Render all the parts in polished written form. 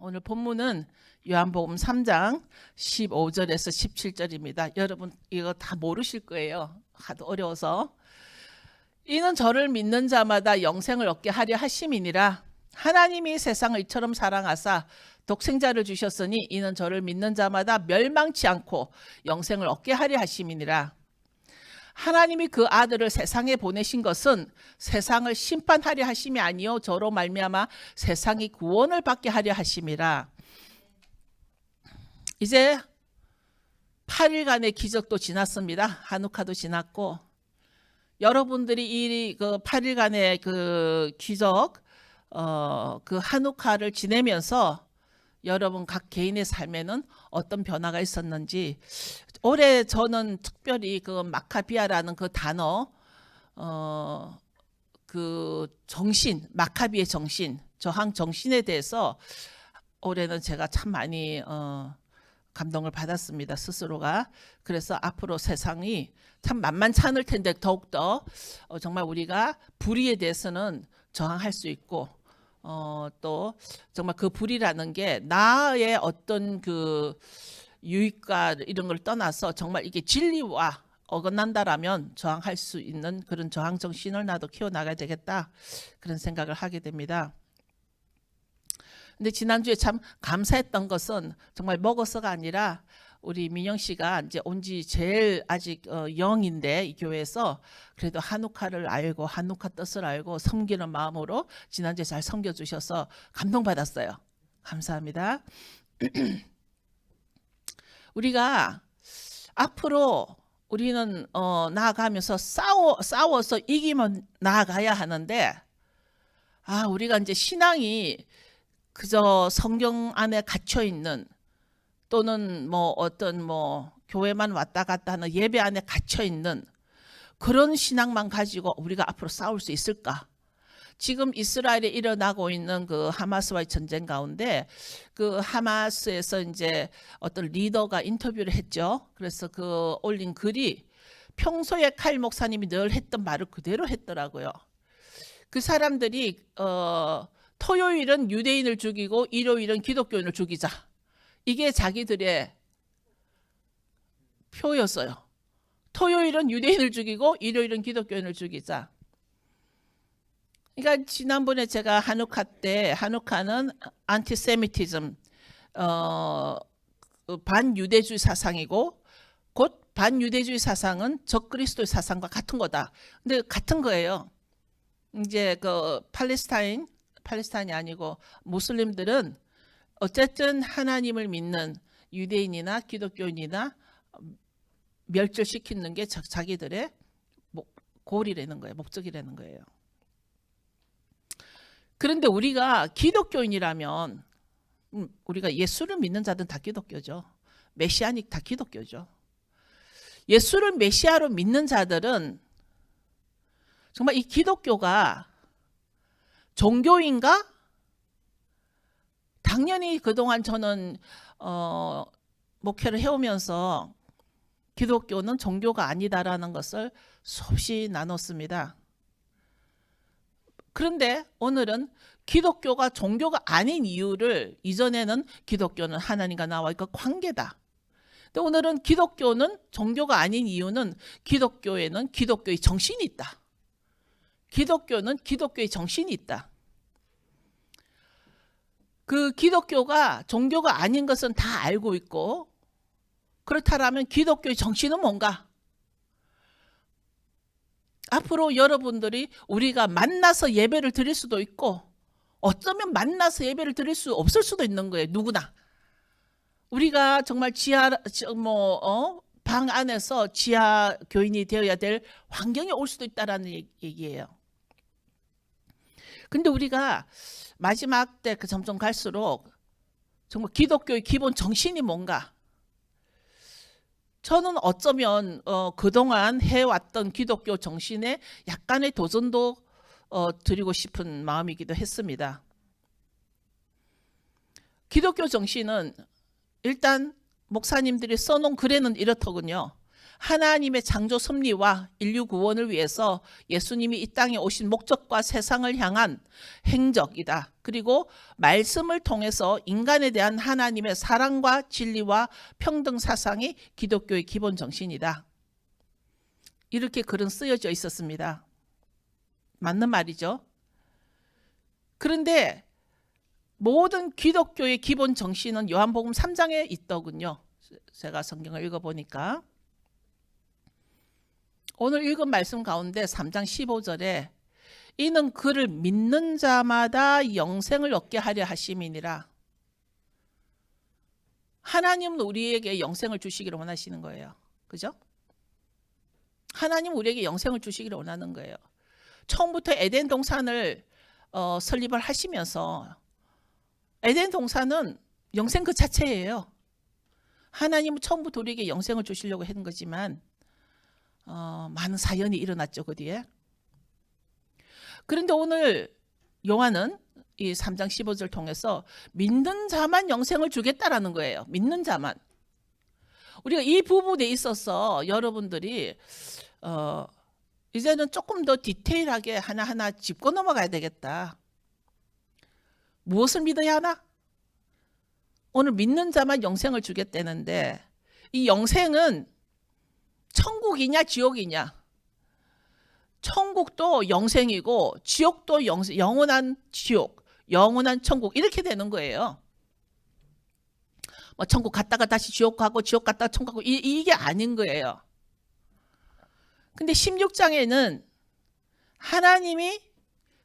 오늘 본문은 요한복음 3장 15절에서 17절입니다. 여러분 이거 다 모르실 거예요. 하도 어려워서. 이는 저를 믿는 자마다 영생을 얻게 하려 하심이니라. 하나님이 세상을 이처럼 사랑하사 독생자를 주셨으니 이는 저를 믿는 자마다 멸망치 않고 영생을 얻게 하려 하심이니라. 하나님이 그 아들을 세상에 보내신 것은 세상을 심판하려 하심이 아니요 저로 말미암아 세상이 구원을 받게 하려 하심이라. 이제 8일간의 기적도 지났습니다. 하누카도 지났고, 여러분들이 이 8일간의 그 기적, 그 하누카를 지내면서 여러분 각 개인의 삶에는 어떤 변화가 있었는지, 올해 저는 특별히 그 마카비아라는 그 단어, 그 정신, 마카비의 정신, 저항 정신에 대해서 올해는 제가 참 많이 감동을 받았습니다. 스스로가. 그래서 앞으로 세상이 참 만만치 않을 텐데 더욱더 정말 우리가 불의에 대해서는 저항할 수 있고, 또 정말 그 불의라는 게 나의 어떤 그 유익과 이런 걸 떠나서 정말 이게 진리와 어긋난다라면 저항할 수 있는 그런 저항 정신을 나도 키워나가야 되겠다, 그런 생각을 하게 됩니다. 근데 지난주에 참 감사했던 것은 정말 먹어서가 아니라 우리 민영 씨가 이제 온 지 제일 아직 영인데 이 교회에서 그래도 한우카를 알고 한우카 뜻을 알고 섬기는 마음으로 지난주에 잘 섬겨주셔서 감동받았어요. 감사합니다. 우리가 앞으로 우리는 나아가면서 싸워서 이기면 나아가야 하는데, 우리가 이제 신앙이 그저 성경 안에 갇혀 있는, 또는 뭐 어떤 뭐 교회만 왔다 갔다 하는 예배 안에 갇혀 있는 그런 신앙만 가지고 우리가 앞으로 싸울 수 있을까? 지금 이스라엘에 일어나고 있는 그 하마스와의 전쟁 가운데 그 하마스에서 이제 어떤 리더가 인터뷰를 했죠. 그래서 그 올린 글이 평소에 칼 목사님이 늘 했던 말을 그대로 했더라고요. 그 사람들이 토요일은 유대인을 죽이고 일요일은 기독교인을 죽이자, 이게 자기들의 표였어요. 토요일은 유대인을 죽이고 일요일은 기독교인을 죽이자. 그러니까 지난번에 제가 하누카 때, 하누카는 안티세미티즘, 반유대주의 사상이고, 곧 반유대주의 사상은 적그리스도의 사상과 같은 거다. 근데 같은 거예요. 이제 그 팔레스타인이 아니고 무슬림들은 어쨌든 하나님을 믿는 유대인이나 기독교인이나 멸절시키는 게 자기들의 골이라는 거예요. 목적이라는 거예요. 그런데 우리가 기독교인이라면 우리가 예수를 믿는 자들은 다 기독교죠. 메시아닉 다 기독교죠. 예수를 메시아로 믿는 자들은 정말 이 기독교가 종교인가? 당연히 그동안 저는 목회를 해오면서 기독교는 종교가 아니다라는 것을 수없이 나눴습니다. 그런데 오늘은 기독교가 종교가 아닌 이유를, 이전에는 기독교는 하나님과 나와 있고 관계다. 근데 오늘은 기독교는 종교가 아닌 이유는 기독교에는 기독교의 정신이 있다. 기독교는 기독교의 정신이 있다. 그 기독교가 종교가 아닌 것은 다 알고 있고, 그렇다면 기독교의 정신은 뭔가? 앞으로 여러분들이 우리가 만나서 예배를 드릴 수도 있고, 어쩌면 만나서 예배를 드릴 수 없을 수도 있는 거예요. 누구나. 우리가 정말 방 안에서 지하 교인이 되어야 될 환경이 올 수도 있다라는 얘기예요. 근데 우리가 마지막 때 점점 갈수록 정말 기독교의 기본 정신이 뭔가? 저는 어쩌면 그동안 해왔던 기독교 정신에 약간의 도전도 드리고 싶은 마음이기도 했습니다. 기독교 정신은 일단 목사님들이 써놓은 글에는 이렇더군요. 하나님의 창조 섭리와 인류 구원을 위해서 예수님이 이 땅에 오신 목적과 세상을 향한 행적이다. 그리고 말씀을 통해서 인간에 대한 하나님의 사랑과 진리와 평등 사상이 기독교의 기본 정신이다. 이렇게 글은 쓰여져 있었습니다. 맞는 말이죠. 그런데 모든 기독교의 기본 정신은 요한복음 3장에 있더군요. 제가 성경을 읽어보니까. 오늘 읽은 말씀 가운데 3장 15절에 이는 그를 믿는 자마다 영생을 얻게 하려 하심이니라. 하나님은 우리에게 영생을 주시기를 원하시는 거예요. 그죠? 하나님은 우리에게 영생을 주시기를 원하는 거예요. 처음부터 에덴 동산을 설립을 하시면서 에덴 동산은 영생 그 자체예요. 하나님은 처음부터 우리에게 영생을 주시려고 했는 거지만 많은 사연이 일어났죠. 그 뒤에. 그런데 오늘 요한은 이 3장 15절 통해서 믿는 자만 영생을 주겠다라는 거예요. 믿는 자만. 우리가 이 부분에 있어서 여러분들이 이제는 조금 더 디테일하게 하나하나 짚고 넘어가야 되겠다. 무엇을 믿어야 하나? 오늘 믿는 자만 영생을 주겠다는데 이 영생은 천국이냐 지옥이냐? 천국도 영생이고 지옥도 영원한 지옥, 영원한 천국 이렇게 되는 거예요. 뭐 천국 갔다가 다시 지옥 가고 지옥 갔다가 천국 가고 이게 아닌 거예요. 근데 16장에는 하나님이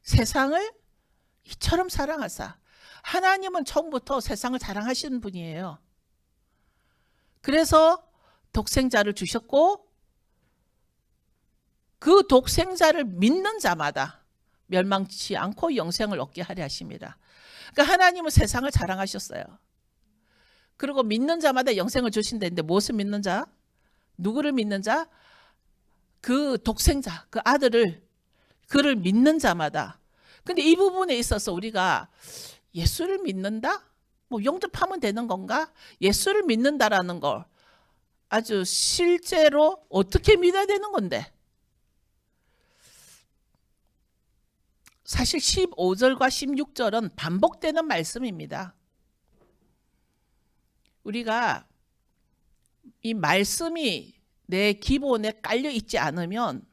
세상을 이처럼 사랑하사, 하나님은 처음부터 세상을 사랑하시는 분이에요. 그래서 독생자를 주셨고 그 독생자를 믿는 자마다 멸망치 않고 영생을 얻게 하려 하십니다. 그러니까 하나님은 세상을 사랑하셨어요. 그리고 믿는 자마다 영생을 주신다는데 무엇을 믿는 자? 누구를 믿는 자? 그 독생자, 그 아들을, 그를 믿는 자마다. 근데 이 부분에 있어서 우리가 예수를 믿는다? 뭐 영접하면 되는 건가? 예수를 믿는다라는 걸 아주 실제로 어떻게 믿어야 되는 건데? 사실 15절과 16절은 반복되는 말씀입니다. 우리가 이 말씀이 내 기본에 깔려 있지 않으면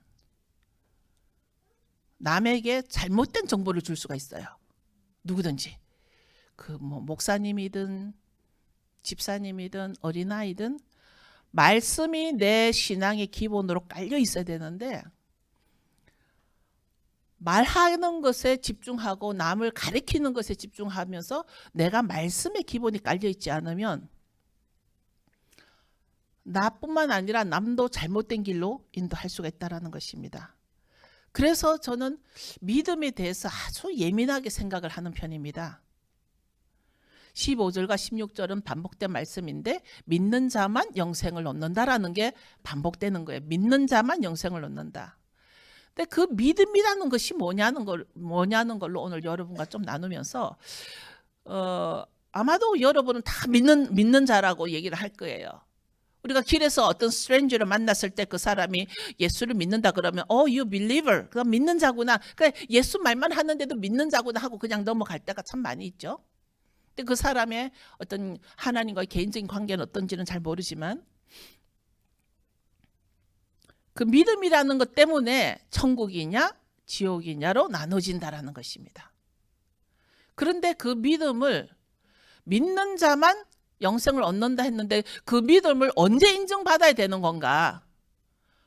남에게 잘못된 정보를 줄 수가 있어요. 누구든지. 그 뭐 목사님이든 집사님이든 어린아이든 말씀이 내 신앙의 기본으로 깔려 있어야 되는데 말하는 것에 집중하고 남을 가리키는 것에 집중하면서 내가 말씀의 기본이 깔려 있지 않으면 나뿐만 아니라 남도 잘못된 길로 인도할 수가 있다는 것입니다. 그래서 저는 믿음에 대해서 아주 예민하게 생각을 하는 편입니다. 15절과 16절은 반복된 말씀인데 믿는 자만 영생을 얻는다라는 게 반복되는 거예요. 믿는 자만 영생을 얻는다. 근데 그 믿음이라는 것이 뭐냐는 걸로 오늘 여러분과 좀 나누면서 아마도 여러분은 다 믿는 자라고 얘기를 할 거예요. 우리가 길에서 어떤 스트레인저를 만났을 때 그 사람이 예수를 믿는다 그러면 you believer, 그럼 믿는 자구나. 그러니까 예수 말만 하는데도 믿는 자구나 하고 그냥 넘어갈 때가 참 많이 있죠. 근데 그 사람의 어떤 하나님과의 개인적인 관계는 어떤지는 잘 모르지만 그 믿음이라는 것 때문에 천국이냐 지옥이냐로 나눠진다라는 것입니다. 그런데 그 믿음을 믿는 자만 영생을 얻는다 했는데 그 믿음을 언제 인정받아야 되는 건가?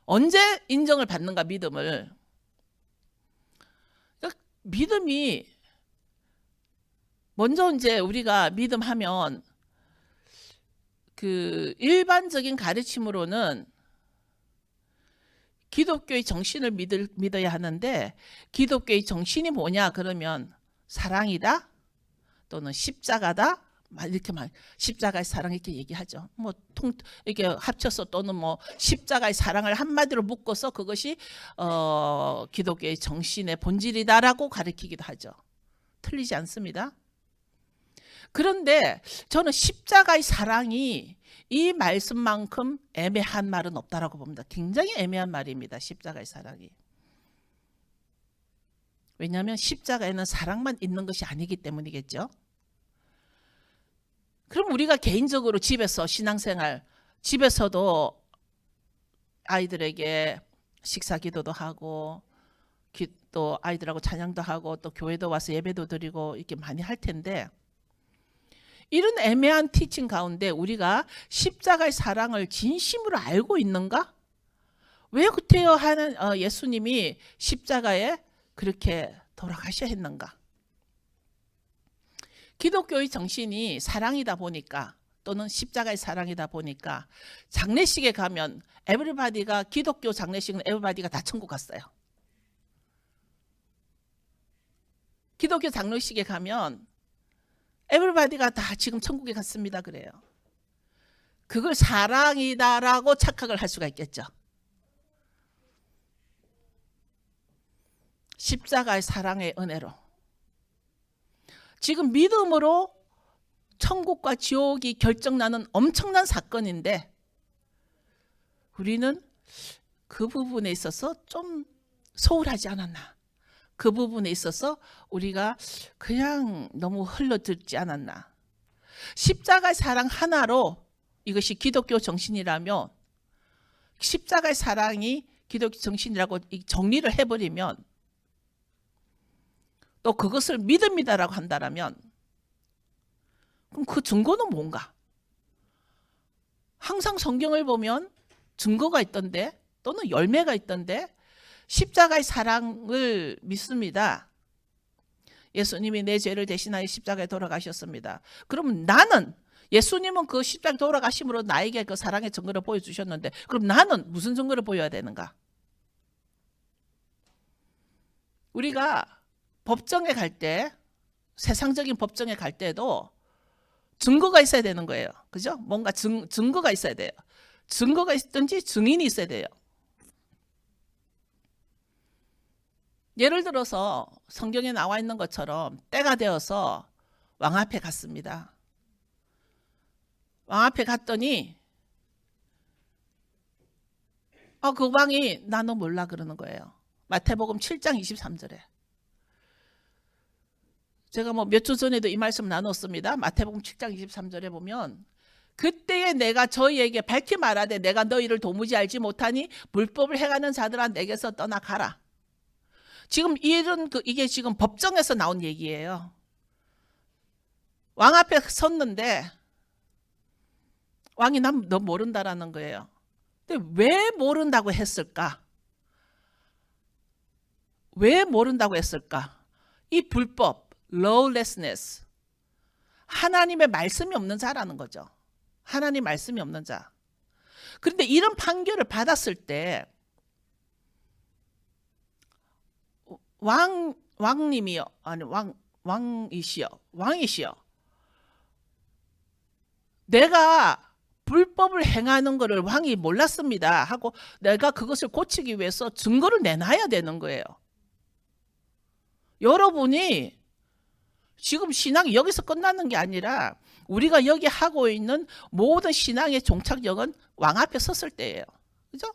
언제 인정을 받는가 믿음을? 그러니까 믿음이 먼저 이제 우리가 믿음하면 그 일반적인 가르침으로는 기독교의 정신을 믿어야 하는데 기독교의 정신이 뭐냐 그러면 사랑이다 또는 십자가다 이렇게 십자가의 사랑 이렇게 얘기하죠. 뭐 이렇게 합쳐서 또는 뭐 십자가의 사랑을 한마디로 묶어서 그것이 기독교의 정신의 본질이다라고 가르치기도 하죠. 틀리지 않습니다. 그런데 저는 십자가의 사랑이 이 말씀만큼 애매한 말은 없다라고 봅니다. 굉장히 애매한 말입니다. 십자가의 사랑이. 왜냐하면 십자가에는 사랑만 있는 것이 아니기 때문이겠죠. 그럼 우리가 개인적으로 집에서 신앙생활, 집에서도 아이들에게 식사 기도도 하고 또 아이들하고 찬양도 하고 또 교회도 와서 예배도 드리고 이렇게 많이 할 텐데, 이런 애매한 티칭 가운데 우리가 십자가의 사랑을 진심으로 알고 있는가? 왜 그때요 하는 예수님이 십자가에 그렇게 돌아가셔야 했는가? 기독교의 정신이 사랑이다 보니까, 또는 십자가의 사랑이다 보니까 장례식에 가면 에브리바디가, 기독교 장례식은 에브리바디가 다 천국 갔어요. 기독교 장례식에 가면 에브리바디가 다 지금 천국에 갔습니다 그래요. 그걸 사랑이다라고 착각을 할 수가 있겠죠. 십자가의 사랑의 은혜로 지금 믿음으로 천국과 지옥이 결정나는 엄청난 사건인데, 우리는 그 부분에 있어서 좀 소홀하지 않았나, 그 부분에 있어서 우리가 그냥 너무 흘러들지 않았나. 십자가의 사랑 하나로 이것이 기독교 정신이라면, 십자가의 사랑이 기독교 정신이라고 정리를 해버리면, 또 그것을 믿음이다라고 한다면, 그럼 그 증거는 뭔가? 항상 성경을 보면 증거가 있던데, 또는 열매가 있던데, 십자가의 사랑을 믿습니다. 예수님이 내 죄를 대신하여 십자가에 돌아가셨습니다. 그럼 나는, 예수님은 그 십자가에 돌아가심으로 나에게 그 사랑의 증거를 보여주셨는데, 그럼 나는 무슨 증거를 보여야 되는가? 우리가 법정에 갈 때, 세상적인 법정에 갈 때도 증거가 있어야 되는 거예요. 그죠? 뭔가 증거가 있어야 돼요. 증거가 있든지 증인이 있어야 돼요. 예를 들어서 성경에 나와 있는 것처럼 때가 되어서 왕 앞에 갔습니다. 왕 앞에 갔더니 그 왕이 나 너 몰라 그러는 거예요. 마태복음 7장 23절에. 제가 몇 주 전에도 이 말씀 나눴습니다. 마태복음 7장 23절에 보면, 그때에 내가 저희에게 밝히 말하되 내가 너희를 도무지 알지 못하니 불법을 행하는 자들아 내게서 떠나가라. 지금 이게 지금 법정에서 나온 얘기예요. 왕 앞에 섰는데 왕이 너 모른다라는 거예요. 근데 왜 모른다고 했을까? 왜 모른다고 했을까? 이 불법, lawlessness, 하나님의 말씀이 없는 자라는 거죠. 하나님 말씀이 없는 자. 그런데 이런 판결을 받았을 때 왕님이요, 아니 왕이시여, 내가 불법을 행하는 것을 왕이 몰랐습니다 하고 내가 그것을 고치기 위해서 증거를 내놔야 되는 거예요. 여러분이 지금 신앙이 여기서 끝나는 게 아니라 우리가 여기 하고 있는 모든 신앙의 종착역은 왕 앞에 섰을 때예요. 그죠?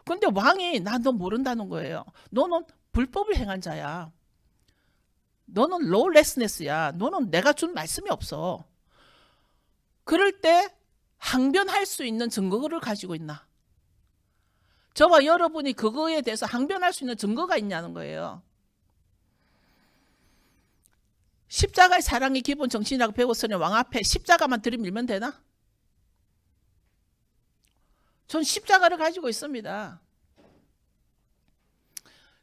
근데 왕이 나 너 모른다는 거예요. 너는 불법을 행한 자야. 너는 lawlessness야. 너는 내가 준 말씀이 없어. 그럴 때 항변할 수 있는 증거를 가지고 있나? 저와 여러분이 그거에 대해서 항변할 수 있는 증거가 있냐는 거예요. 십자가의 사랑이 기본 정신이라고 배웠으니 왕 앞에 십자가만 들이밀면 되나? 전 십자가를 가지고 있습니다.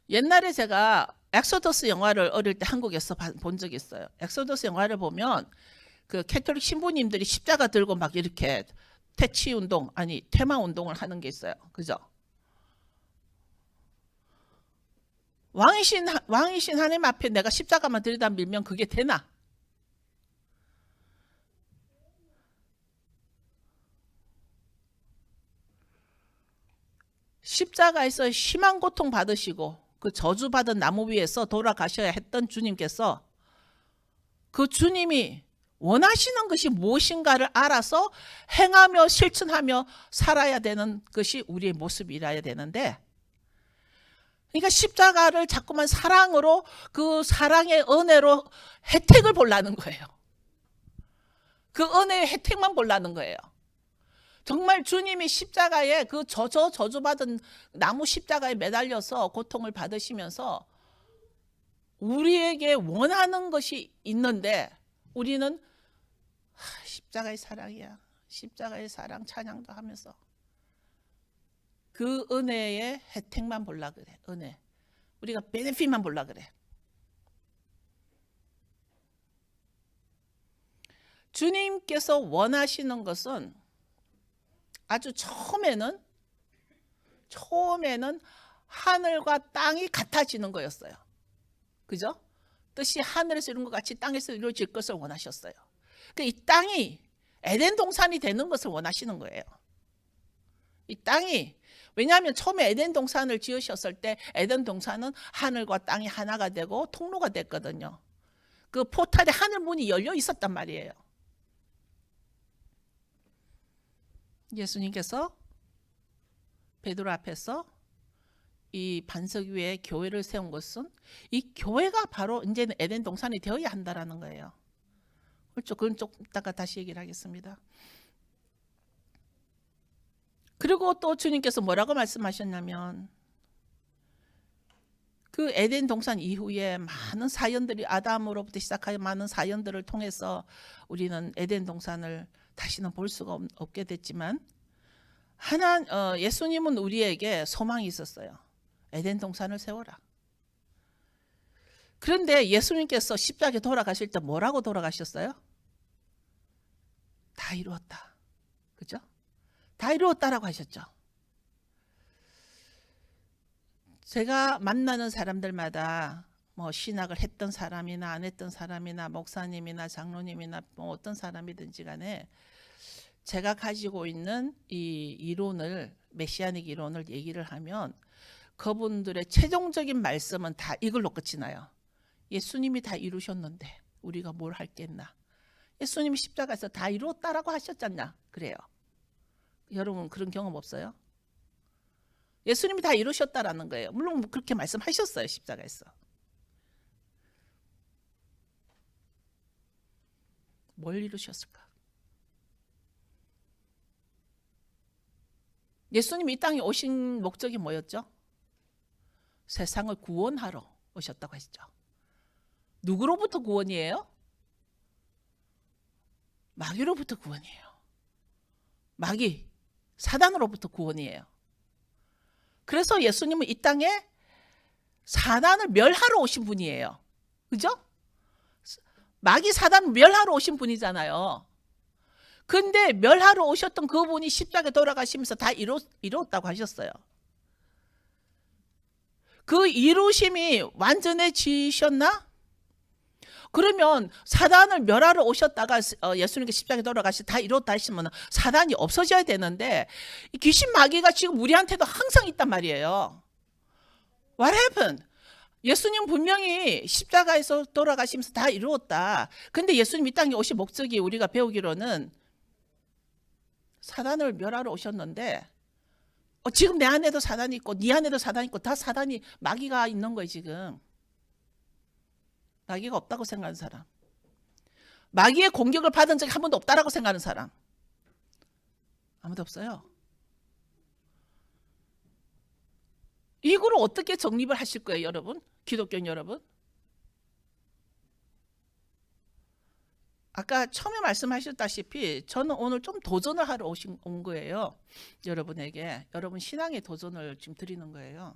옛날에 제가 엑소더스 영화를 어릴 때 한국에서 본 적이 있어요. 엑소더스 영화를 보면 그 캐톨릭 신부님들이 십자가 들고 막 이렇게 퇴치 운동, 아니 퇴마 운동을 하는 게 있어요. 그죠? 왕이신 하나님 앞에 내가 십자가만 들이다 밀면 그게 되나? 십자가에서 심한 고통 받으시고 그 저주받은 나무 위에서 돌아가셔야 했던 주님께서, 그 주님이 원하시는 것이 무엇인가를 알아서 행하며 실천하며 살아야 되는 것이 우리의 모습이라야 되는데, 그러니까 십자가를 자꾸만 사랑으로, 그 사랑의 은혜로 혜택을 보려는 거예요. 그 은혜의 혜택만 보려는 거예요. 정말 주님이 십자가에 그 저주받은 나무 십자가에 매달려서 고통을 받으시면서 우리에게 원하는 것이 있는데, 우리는 십자가의 사랑이야, 십자가의 사랑 찬양도 하면서 그 은혜의 혜택만 보려 그래. 은혜, 우리가 베네핏만 보려 그래. 주님께서 원하시는 것은 아주 처음에는 하늘과 땅이 같아지는 거였어요. 그죠? 뜻이 하늘에서 이룬 것 같이 땅에서 이루어질 것을 원하셨어요. 이 땅이 에덴 동산이 되는 것을 원하시는 거예요. 이 땅이, 왜냐하면 처음에 에덴 동산을 지으셨을 때 에덴 동산은 하늘과 땅이 하나가 되고 통로가 됐거든요. 그 포탈에 하늘 문이 열려 있었단 말이에요. 예수님께서 베드로 앞에서 이 반석 위에 교회를 세운 것은 이 교회가 바로 이제는 에덴 동산이 되어야 한다라는 거예요. 그건 좀 이따가 다시 얘기를 하겠습니다. 그리고 또 주님께서 뭐라고 말씀하셨냐면, 그 에덴 동산 이후에 많은 사연들이, 아담으로부터 시작하여 많은 사연들을 통해서 우리는 에덴 동산을 다시는 볼 수가 없게 됐지만, 예수님은 우리에게 소망이 있었어요. 에덴 동산을 세워라. 그런데 예수님께서 십자가에 돌아가실 때 뭐라고 돌아가셨어요? 다 이루었다. 그죠? 다 이루었다라고 하셨죠. 제가 만나는 사람들마다 뭐 신학을 했던 사람이나 안 했던 사람이나 목사님이나 장로님이나 뭐 어떤 사람이든지 간에 제가 가지고 있는 이 이론을, 메시아닉 이론을 얘기를 하면 그분들의 최종적인 말씀은 다 이걸로 끝이 나요. 예수님이 다 이루셨는데 우리가 뭘 할 게 있나? 예수님이 십자가에서 다 이루었다라고 하셨잖냐? 그래요. 여러분 그런 경험 없어요? 예수님이 다 이루셨다라는 거예요. 물론 그렇게 말씀하셨어요. 십자가에서. 뭘 이루셨을까? 예수님이 이 땅에 오신 목적이 뭐였죠? 세상을 구원하러 오셨다고 하시죠. 누구로부터 구원이에요? 마귀로부터 구원이에요. 마귀, 사단으로부터 구원이에요. 그래서 예수님은 이 땅에 사단을 멸하러 오신 분이에요. 그죠? 마귀 사단을 멸하러 오신 분이잖아요. 근데 멸하러 오셨던 그분이 십자가에 돌아가시면서 다 이루었다고 하셨어요. 그 이루심이 완전해지셨나? 그러면 사단을 멸하러 오셨다가 예수님께 십자가에 돌아가시 다 이뤘다 하시면 사단이 없어져야 되는데, 귀신 마귀가 지금 우리한테도 항상 있단 말이에요. What happened? 예수님 분명히 십자가에서 돌아가시면서 다 이루었다. 근데 예수님 이 땅에 오신 목적이 우리가 배우기로는 사단을 멸하러 오셨는데, 지금 내 안에도 사단이 있고 네 안에도 사단이 있고 다 사단이, 마귀가 있는 거예요. 지금 마귀가 없다고 생각하는 사람, 마귀의 공격을 받은 적이 한 번도 없다라고 생각하는 사람 아무도 없어요. 이걸 어떻게 정립을 하실 거예요, 여러분? 기독교 여러분? 아까 처음에 말씀하셨다시피 저는 오늘 좀 도전을 하러 온 거예요. 여러분에게, 여러분 신앙의 도전을 지금 드리는 거예요.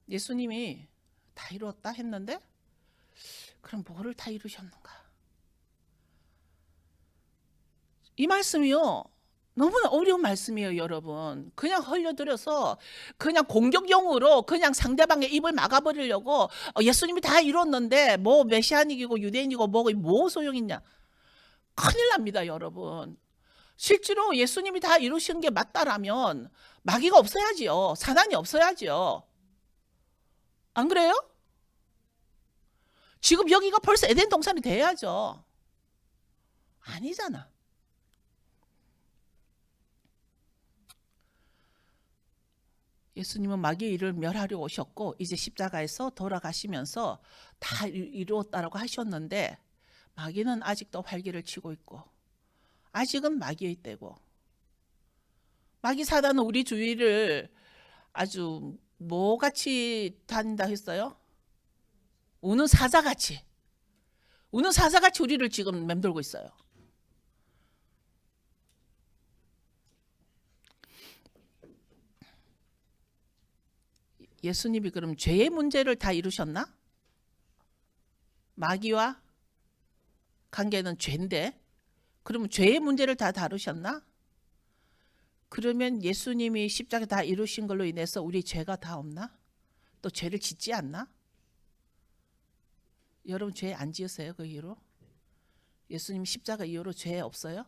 예수님이 다 이루었다 했는데 그럼 뭐를 다 이루셨는가? 이 말씀이요, 너무나 어려운 말씀이에요, 여러분. 그냥 흘려들여서 그냥 공격용으로 그냥 상대방의 입을 막아버리려고 예수님이 다 이뤘는데 뭐 메시아닉이고 유대인이고 뭐 소용있냐? 큰일 납니다, 여러분. 실제로 예수님이 다 이루신 게 맞다라면 마귀가 없어야지요. 사단이 없어야지요. 안 그래요? 지금 여기가 벌써 에덴 동산이 돼야죠. 아니잖아. 예수님은 마귀의 일을 멸하려 오셨고 이제 십자가에서 돌아가시면서 다 이루었다라고 하셨는데 마귀는 아직도 활기를 치고 있고 아직은 마귀의 때고 마귀 사단은 우리 주위를 아주 뭐같이 다닌다 했어요? 우는 사자같이 우리를 지금 맴돌고 있어요. 예수님이 그럼 죄의 문제를 다 이루셨나? 마귀와 관계는 죄인데 그러면 죄의 문제를 다 다루셨나? 그러면 예수님이 십자가 다 이루신 걸로 인해서 우리 죄가 다 없나? 또 죄를 짓지 않나? 여러분 죄 안 지으세요? 그 이후로? 예수님 십자가 이후로 죄 없어요?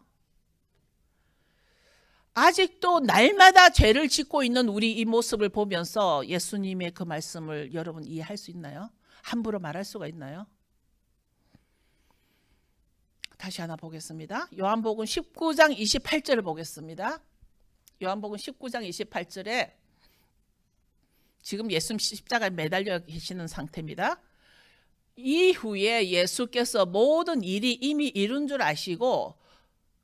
아직도 날마다 죄를 짓고 있는 우리 이 모습을 보면서 예수님의 그 말씀을 여러분 이해할 수 있나요? 함부로 말할 수가 있나요? 다시 하나 보겠습니다. 요한복음 19장 28절을 보겠습니다. 요한복음 19장 28절에 지금 예수님 십자가에 매달려 계시는 상태입니다. 이후에 예수께서 모든 일이 이미 이룬 줄 아시고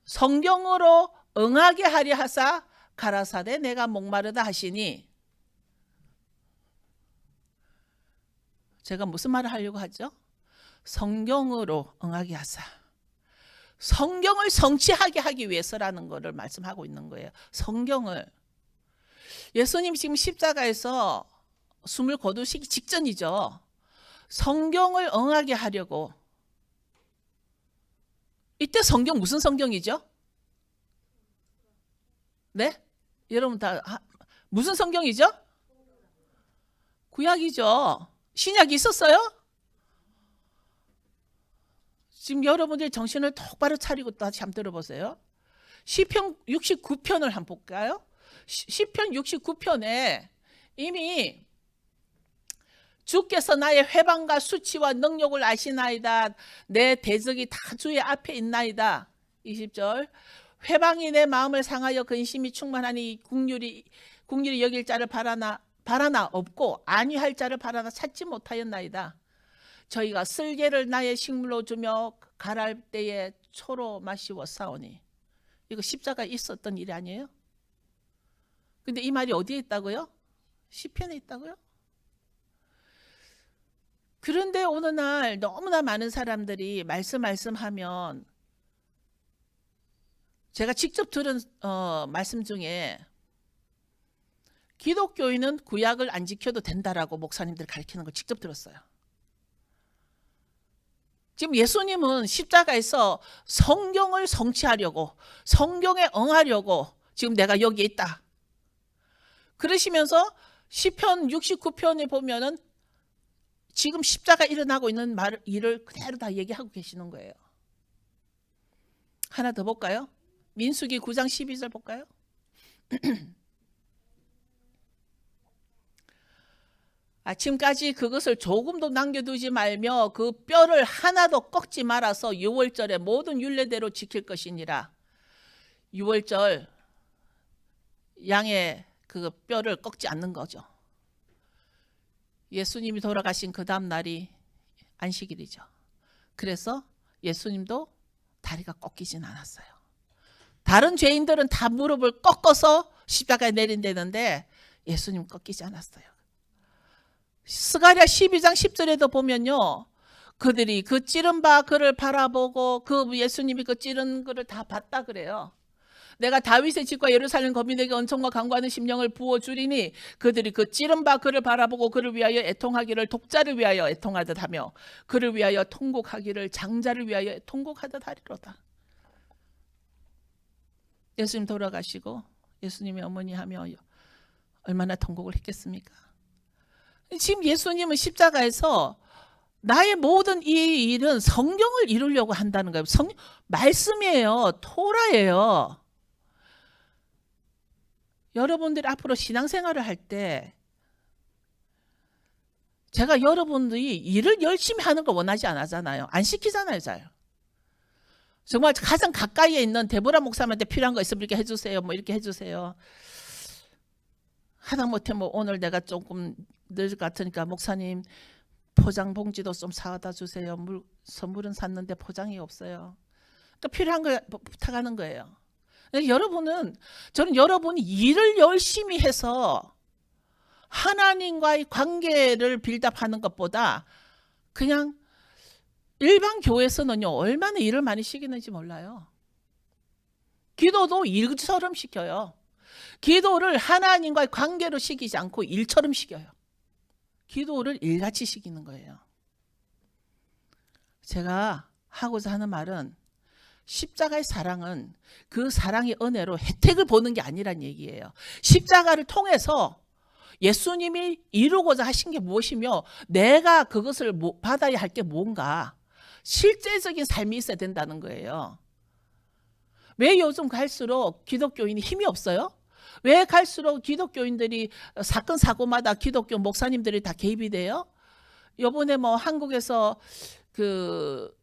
성경으로 응하게 하려 하사 가라사대 내가 목마르다 하시니 제가 무슨 말을 하려고 하죠? 성경으로 응하게 하사 성경을 성취하게 하기 위해서라는 것을 말씀하고 있는 거예요. 성경을 예수님 지금 십자가에서 숨을 거두시기 직전이죠. 성경을 응하게 하려고 이때 성경 무슨 성경이죠? 네? 여러분 다 무슨 성경이죠? 구약이죠. 신약이 있었어요? 지금 여러분들 정신을 똑바로 차리고 다시 한번 들어보세요. 시편 69편을 한번 볼까요? 시편 69편에 이미 주께서 나의 회방과 수치와 능력을 아시나이다. 내 대적이 다 주의 앞에 있나이다. 20절 회방이 내 마음을 상하여 근심이 충만하니 국률이 여길 자를 바라나 없고 안위할 자를 바라나 찾지 못하였나이다. 저희가 쓸개를 나의 식물로 주며 갈할 때에 초로 마시워 싸우니 이거 십자가에 있었던 일이 아니에요? 근데 이 말이 어디에 있다고요? 시편에 있다고요? 그런데 어느 날 너무나 많은 사람들이 말씀하면 제가 직접 들은 말씀 중에 기독교인은 구약을 안 지켜도 된다라고 목사님들 가르치는 걸 직접 들었어요. 지금 예수님은 십자가에서 성경을 성취하려고 성경에 응하려고 지금 내가 여기 있다. 그러시면서 시편 69편에 보면은 지금 십자가 일어나고 있는 일을 그대로 다 얘기하고 계시는 거예요. 하나 더 볼까요? 민수기 9장 12절 볼까요? 아침까지 그것을 조금도 남겨두지 말며 그 뼈를 하나도 꺾지 말아서 유월절에 모든 율례대로 지킬 것이니라. 유월절 양의 그 뼈를 꺾지 않는 거죠. 예수님이 돌아가신 그 다음 날이 안식일이죠. 그래서 예수님도 다리가 꺾이진 않았어요. 다른 죄인들은 다 무릎을 꺾어서 십자가에 내린다는데 예수님 꺾이지 않았어요. 스가랴 12장 10절에도 보면요. 그들이 그 찌른 바 그를 바라보고 그 예수님이 그 찌른 그를 다 봤다 그래요. 내가 다윗의 집과 예루살렘 거민에게 은총과 강구하는 심령을 부어주리니 그들이 그 찌른 바 그를 바라보고 그를 위하여 애통하기를 독자를 위하여 애통하듯 하며 그를 위하여 통곡하기를 장자를 위하여 통곡하듯 하리로다. 예수님 돌아가시고 예수님의 어머니 하며 얼마나 통곡을 했겠습니까? 지금 예수님은 십자가에서 나의 모든 이 일은 성경을 이루려고 한다는 거예요. 말씀이에요. 토라예요. 여러분들이 앞으로 신앙생활을 할 때 제가 여러분들이 일을 열심히 하는 거 원하지 않잖아요. 안 시키잖아요, 잘. 정말 가장 가까이에 있는 데보라 목사님한테 필요한 거 있으면 이렇게 해주세요. 뭐 이렇게 해주세요. 하다못해 뭐 오늘 내가 조금 늦을 것 같으니까 목사님 포장 봉지도 좀 사다 주세요. 선물은 샀는데 포장이 없어요. 그러니까 필요한 거 부탁하는 거예요. 저는 여러분이 일을 열심히 해서 하나님과의 관계를 빌드업하는 것보다 그냥 일반 교회에서는요 얼마나 일을 많이 시키는지 몰라요. 기도도 일처럼 시켜요. 기도를 하나님과의 관계로 시키지 않고 일처럼 시켜요. 기도를 일같이 시키는 거예요. 제가 하고자 하는 말은 십자가의 사랑은 그 사랑의 은혜로 혜택을 보는 게 아니란 얘기예요. 십자가를 통해서 예수님이 이루고자 하신 게 무엇이며 내가 그것을 받아야 할 게 뭔가 실제적인 삶이 있어야 된다는 거예요. 왜 요즘 갈수록 기독교인이 힘이 없어요? 왜 갈수록 기독교인들이 사건 사고마다 기독교 목사님들이 다 개입이 돼요? 이번에 뭐 한국에서 그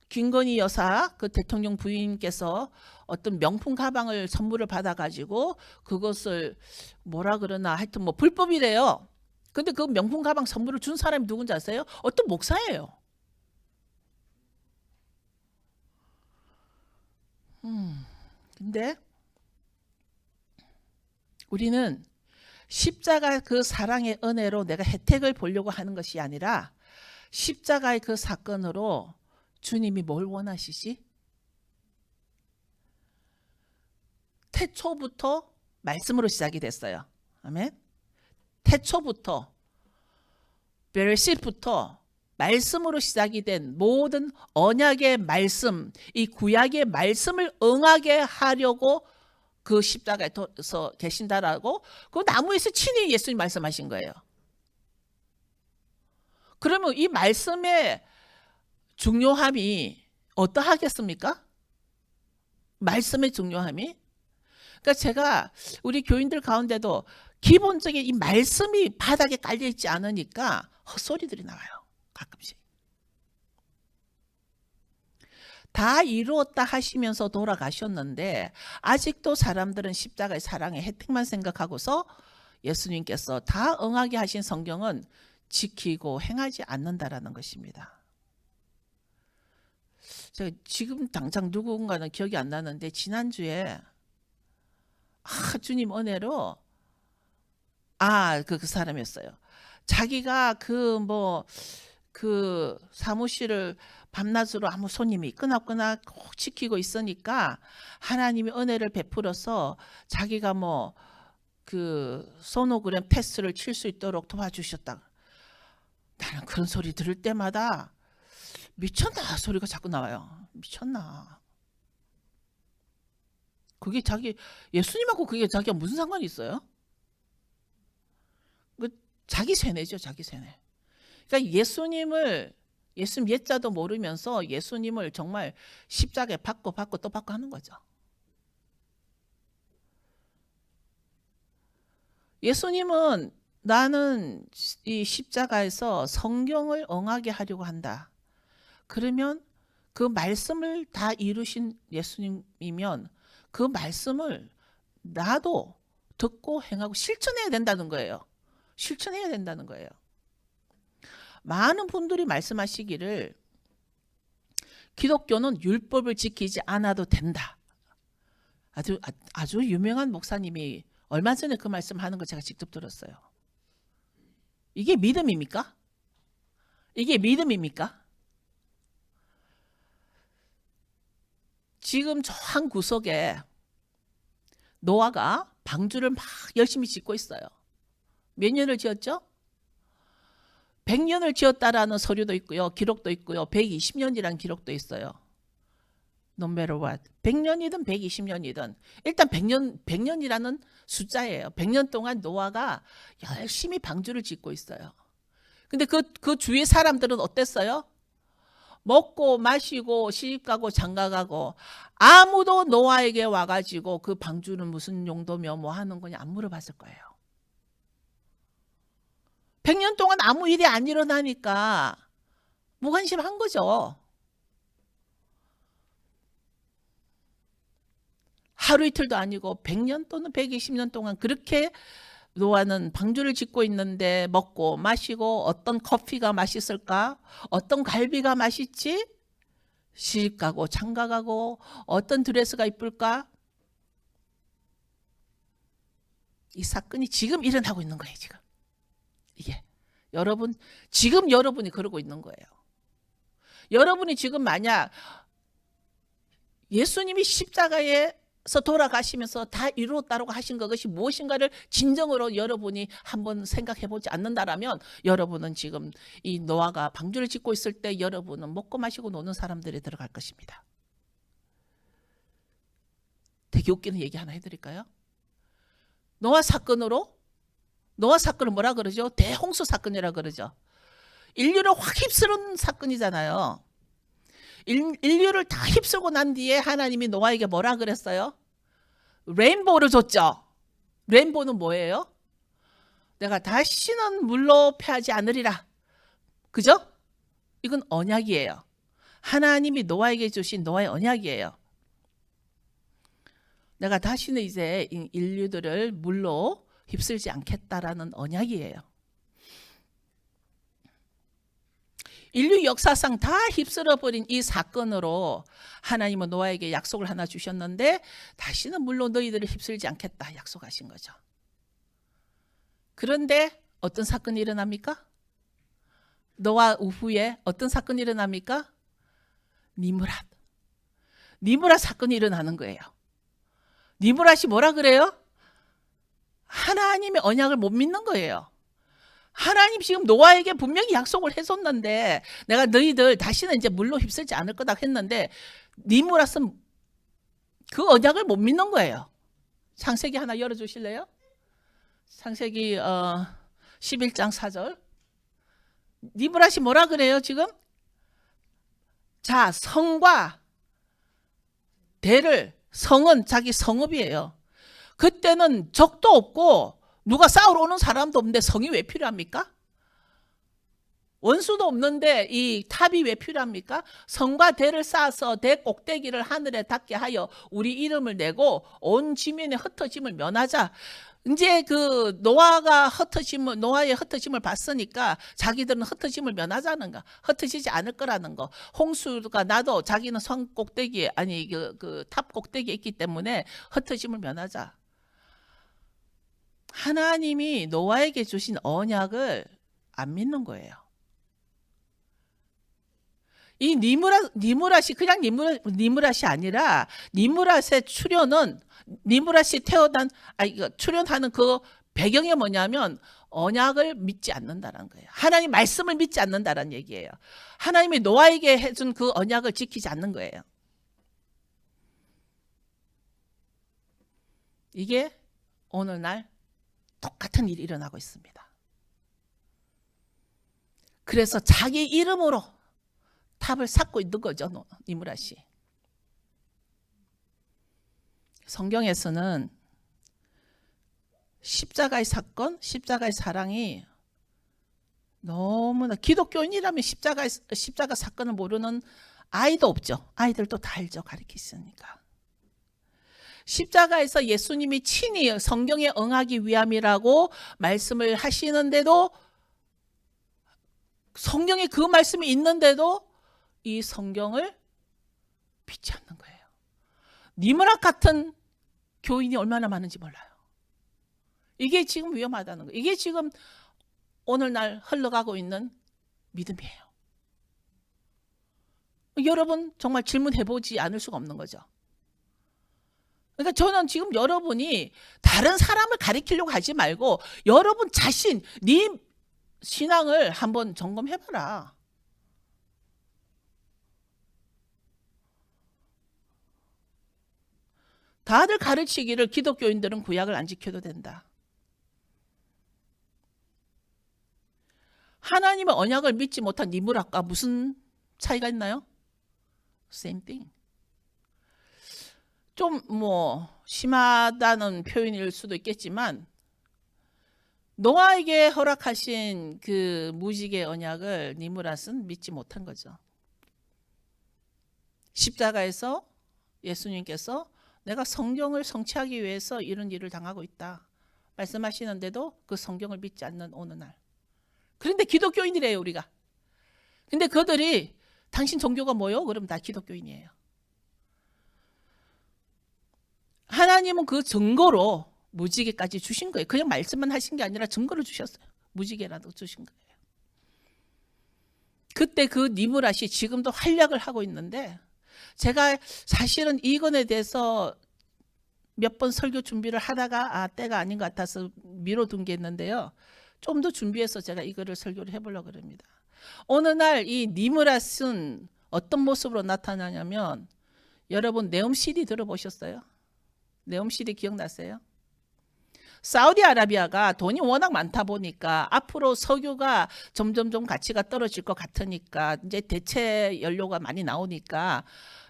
김건희 여사 그 대통령 부인께서 어떤 명품 가방을 선물을 받아가지고 그것을 뭐라 그러나 하여튼 뭐 불법이래요. 근데 그 명품 가방 선물을 준 사람이 누군지 아세요? 어떤 목사예요. 근데 우리는 십자가 그 사랑의 은혜로 내가 혜택을 보려고 하는 것이 아니라 십자가의 그 사건으로 주님이 뭘 원하시지? 태초부터 말씀으로 시작이 됐어요. 아멘. 태초부터 베레시부터 말씀으로 시작이 된 모든 언약의 말씀, 이 구약의 말씀을 응하게 하려고 그 십자가에서 계신다라고 그 나무에서 친히 예수님 말씀하신 거예요. 그러면 이 말씀의 중요함이 어떠하겠습니까? 말씀의 중요함이? 그러니까 제가 우리 교인들 가운데도 기본적인 이 말씀이 바닥에 깔려 있지 않으니까 헛소리들이 나와요. 가끔씩. 다 이루었다 하시면서 돌아가셨는데 아직도 사람들은 십자가의 사랑의 혜택만 생각하고서 예수님께서 다 응하게 하신 성경은 지키고 행하지 않는다라는 것입니다. 제가 지금 당장 누군가는 기억이 안 나는데 지난주에 주님 은혜로 그 사람이었어요. 자기가 그 사무실을 밤낮으로 아무 손님이 끊었거나 꼭 지키고 있으니까 하나님이 은혜를 베풀어서 자기가 그 소노그램 테스트를 칠 수 있도록 도와주셨다. 나는 그런 소리 들을 때마다 미쳤나 소리가 자꾸 나와요. 미쳤나. 그게 예수님하고 그게 자기가 무슨 상관이 있어요? 자기 세뇌죠, 자기 세뇌. 그러니까 예수님 옛자도 모르면서 예수님을 정말 십자가에 받고 또 받고 하는 거죠. 예수님은 나는 이 십자가에서 성경을 응하게 하려고 한다. 그러면 그 말씀을 다 이루신 예수님이면 그 말씀을 나도 듣고 행하고 실천해야 된다는 거예요. 실천해야 된다는 거예요. 많은 분들이 말씀하시기를 기독교는 율법을 지키지 않아도 된다. 아주 유명한 목사님이 얼마 전에 그 말씀하는 거 제가 직접 들었어요. 이게 믿음입니까? 이게 믿음입니까? 지금 저 한 구석에 노아가 방주를 막 열심히 짓고 있어요. 몇 년을 지었죠? 100년을 지었다라는 서류도 있고요. 기록도 있고요. 120년이라는 기록도 있어요. No matter what. 100년이든 120년이든 일단 100년이라는 숫자예요. 100년 동안 노아가 열심히 방주를 짓고 있어요. 근데 그 주위 사람들은 어땠어요? 먹고 마시고 시집가고 장가가고 아무도 노아에게 와가지고 그 방주는 무슨 용도며 뭐 하는 거냐 안 물어봤을 거예요. 100년 동안 아무 일이 안 일어나니까 무관심한 거죠. 하루 이틀도 아니고 100년 또는 120년 동안 그렇게 노아는 방주를 짓고 있는데 먹고 마시고 어떤 커피가 맛있을까? 어떤 갈비가 맛있지? 시집 가고 장가 가고 어떤 드레스가 이쁠까? 이 사건이 지금 일어나고 있는 거예요. 지금 이게 여러분, 지금 여러분이 그러고 있는 거예요. 여러분이 지금 만약 예수님이 십자가에서 돌아가시면서 다 이루었다고 하신 그것이 무엇인가를 진정으로 여러분이 한번 생각해 보지 않는다라면 여러분은 지금 이 노아가 방주를 짓고 있을 때 여러분은 먹고 마시고 노는 사람들이 들어갈 것입니다. 되게 웃기는 얘기 하나 해드릴까요? 노아 사건을 뭐라 그러죠? 대홍수 사건이라 그러죠. 인류를 확 휩쓸은 사건이잖아요. 인류를 다 휩쓸고 난 뒤에 하나님이 노아에게 뭐라 그랬어요? 레인보우를 줬죠. 레인보우는 뭐예요? 내가 다시는 물로 패하지 않으리라. 그죠? 이건 언약이에요. 하나님이 노아에게 주신 노아의 언약이에요. 내가 다시는 이제 인류들을 물로 휩쓸지 않겠다라는 언약이에요. 인류 역사상 다 휩쓸어버린 이 사건으로 하나님은 노아에게 약속을 하나 주셨는데 다시는 물로 너희들을 휩쓸지 않겠다 약속하신 거죠. 그런데 어떤 사건이 일어납니까? 노아 후에 어떤 사건이 일어납니까? 니므랏 사건이 일어나는 거예요. 니므랏이 뭐라 그래요? 하나님의 언약을 못 믿는 거예요. 하나님 지금 노아에게 분명히 약속을 했었는데 내가 너희들 다시는 이제 물로 휩쓸지 않을 거다 했는데 니므랏은 그 언약을 못 믿는 거예요. 창세기 하나 열어주실래요? 창세기 11장 4절. 니므랏이 뭐라 그래요 지금? 자, 성과 대를, 성은 자기 성읍이에요. 그때는 적도 없고 누가 싸우러 오는 사람도 없는데 성이 왜 필요합니까? 원수도 없는데 이 탑이 왜 필요합니까? 성과 대를 쌓아서 대 꼭대기를 하늘에 닿게 하여 우리 이름을 내고 온 지면의 흩어짐을 면하자. 이제 그 노아의 흩어짐을 봤으니까 자기들은 흩어짐을 면하자는 거, 흩어지지 않을 거라는 거. 홍수가 나도 자기는 성 꼭대기에 아니 그 탑 꼭대기에 있기 때문에 흩어짐을 면하자. 하나님이 노아에게 주신 언약을 안 믿는 거예요. 이 니므랏이 그냥 니므랏이 아니라 니므랏의 출현은 니므랏이 출현하는 그 배경이 뭐냐면 언약을 믿지 않는다는 거예요. 하나님 말씀을 믿지 않는다는 얘기예요. 하나님이 노아에게 해준 그 언약을 지키지 않는 거예요. 이게 오늘날 똑같은 일이 일어나고 있습니다. 그래서 자기 이름으로 탑을 쌓고 있는 거죠, 니므랏이. 성경에서는 십자가의 사건, 십자가의 사랑이 너무나 기독교인이라면 십자가 사건을 모르는 아이도 없죠. 아이들도 다 알죠, 가르치시니까. 십자가에서 예수님이 친히 성경에 응하기 위함이라고 말씀을 하시는데도 성경에 그 말씀이 있는데도 이 성경을 믿지 않는 거예요. 니므랏 같은 교인이 얼마나 많은지 몰라요. 이게 지금 위험하다는 거예요. 이게 지금 오늘날 흘러가고 있는 믿음이에요. 여러분 정말 질문해보지 않을 수가 없는 거죠. 그러니까 저는 지금 여러분이 다른 사람을 가리키려고 하지 말고 여러분 자신, 네 신앙을 한번 점검해봐라. 다들 가르치기를 기독교인들은 구약을 안 지켜도 된다. 하나님의 언약을 믿지 못한 니므랏과 무슨 차이가 있나요? Same thing. 좀 심하다는 표현일 수도 있겠지만 노아에게 허락하신 그 무지개 언약을 니므랏은 믿지 못한 거죠. 십자가에서 예수님께서 내가 성경을 성취하기 위해서 이런 일을 당하고 있다 말씀하시는데도 그 성경을 믿지 않는 어느 날. 그런데 기독교인이래요, 우리가. 근데 그들이 당신 종교가 뭐요? 그럼 다 기독교인이에요. 하나님은 그 증거로 무지개까지 주신 거예요. 그냥 말씀만 하신 게 아니라 증거를 주셨어요. 무지개라도 주신 거예요. 그때 그 니므랏이 지금도 활약을 하고 있는데, 제가 사실은 이건에 대해서 몇 번 설교 준비를 하다가 때가 아닌 것 같아서 미뤄둔 게 있는데요. 좀 더 준비해서 제가 이거를 설교를 해보려고 합니다. 어느 날 이 니므랏은 어떤 모습으로 나타나냐면, 여러분 네옴 CD 들어보셨어요? 네옴 CD 기억나세요? 사우디아라비아가 돈이 워낙 많다 보니까 앞으로 석유가 점점 가치가 떨어질 것 같으니까 이제 대체 연료가 많이 나오니까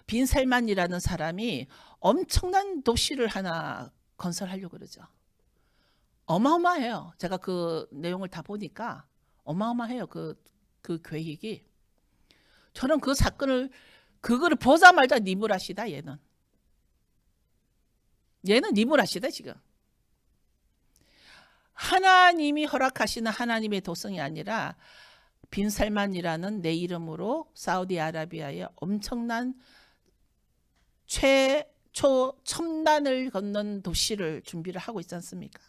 빈 살만이라는 사람이 엄청난 도시를 하나 건설하려고 그러죠. 어마어마해요. 제가 그 내용을 다 보니까 어마어마해요. 그 계획이. 저는 그 사건을 그거를 보자마자 니므랏이다 얘는. 얘는 니므랏이다 지금. 하나님이 허락하시는 하나님의 도성이 아니라 빈살만이라는 내 이름으로 사우디아라비아의 엄청난 최초 첨단을 걷는 도시를 준비를 하고 있지 않습니까?